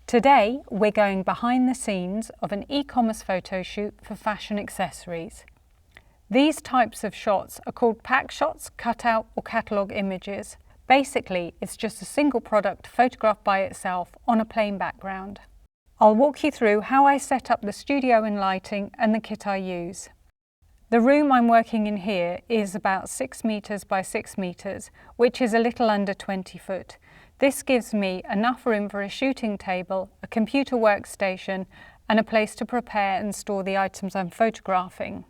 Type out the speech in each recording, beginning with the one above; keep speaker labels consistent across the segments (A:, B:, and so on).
A: Today we're going behind the scenes of an e-commerce photo shoot for fashion accessories. These types of shots are called pack shots, cutout or catalogue images. Basically, it's just a single product photographed by itself on a plain background. I'll walk you through how I set up the studio and lighting and the kit I use. The room I'm working in here is about 6 meters by 6 meters, which is a little under 20 foot. This gives me enough room for a shooting table, a computer workstation, and a place to prepare and store the items I'm photographing.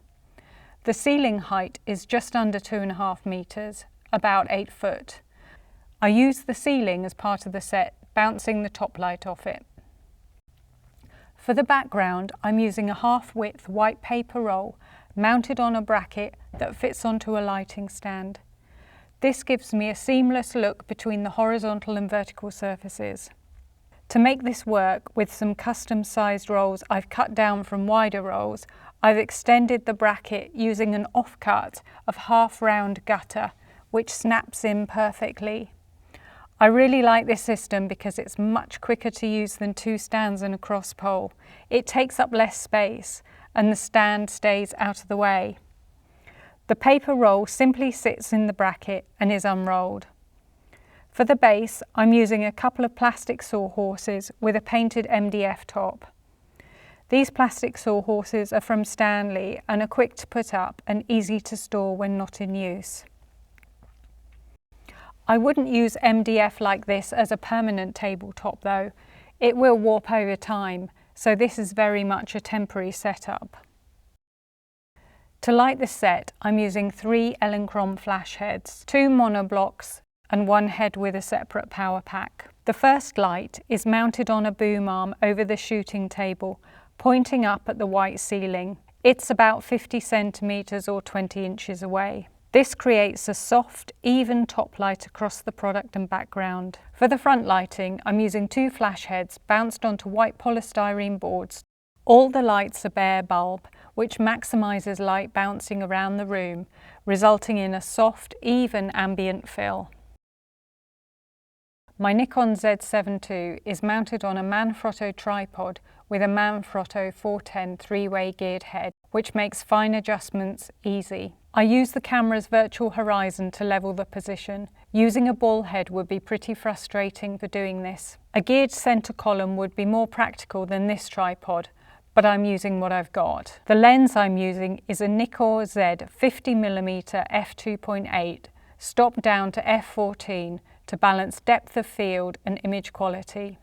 A: The ceiling height is just under 2.5 meters, about 8 foot. I use the ceiling as part of the set, bouncing the top light off it. For the background, I'm using a half-width white paper roll mounted on a bracket that fits onto a lighting stand. This gives me a seamless look between the horizontal and vertical surfaces. To make this work with some custom-sized rolls I've cut down from wider rolls, I've extended the bracket using an offcut of half-round gutter, which snaps in perfectly. I really like this system because it's much quicker to use than 2 stands and a cross pole. It takes up less space and the stand stays out of the way. The paper roll simply sits in the bracket and is unrolled. For the base, I'm using a couple of plastic sawhorses with a painted MDF top. These plastic sawhorses are from Stanley and are quick to put up and easy to store when not in use. I wouldn't use MDF like this as a permanent tabletop though. It will warp over time, so this is very much a temporary setup. To light the set, I'm using 3 Elinchrom flash heads, 2 monoblocks and 1 head with a separate power pack. The first light is mounted on a boom arm over the shooting table, pointing up at the white ceiling. It's about 50 centimeters or 20 inches away. This creates a soft, even top light across the product and background. For the front lighting, I'm using 2 flash heads bounced onto white polystyrene boards. All the lights are bare bulb, which maximizes light bouncing around the room, resulting in a soft, even ambient fill. My Nikon Z7 II is mounted on a Manfrotto tripod with a Manfrotto 410 3-way geared head, which makes fine adjustments easy. I use the camera's virtual horizon to level the position. Using a ball head would be pretty frustrating for doing this. A geared center column would be more practical than this tripod, but I'm using what I've got. The lens I'm using is a Nikon Z 50mm f2.8, stopped down to f14 to balance depth of field and image quality.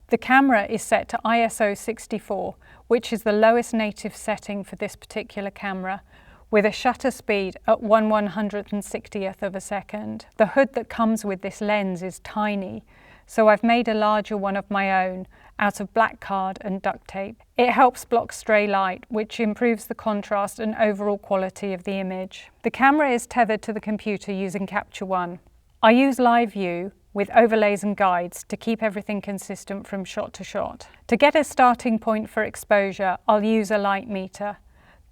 A: The camera is set to ISO 64, which is the lowest native setting for this particular camera, with a shutter speed at 1/160th of a second. The hood that comes with this lens is tiny, so I've made a larger one of my own out of black card and duct tape. It helps block stray light, which improves the contrast and overall quality of the image. The camera is tethered to the computer using Capture One. I use Live View with overlays and guides to keep everything consistent from shot to shot. To get a starting point for exposure, I'll use a light meter.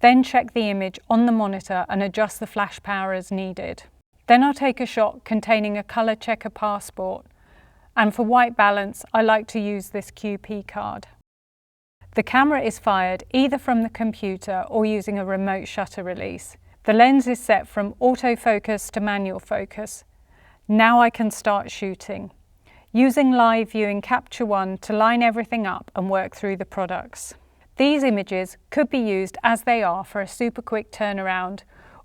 A: Then check the image on the monitor and adjust the flash power as needed. Then I'll take a shot containing a color checker passport, and for white balance I like to use this QP card. The camera is fired either from the computer or using a remote shutter release. The lens is set from autofocus to manual focus. Now I can start shooting, using Live View in Capture One to line everything up and work through the products. These images could be used as they are for a super quick turnaround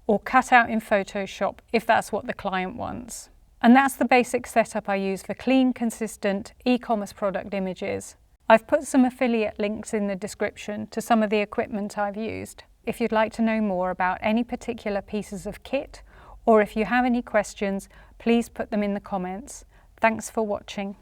A: or cut out in Photoshop if that's what the client wants. And that's the basic setup I use for clean, consistent e-commerce product images. I've put some affiliate links in the description to some of the equipment I've used. If you'd like to know more about any particular pieces of kit, or if you have any questions, please put them in the comments. Thanks for watching.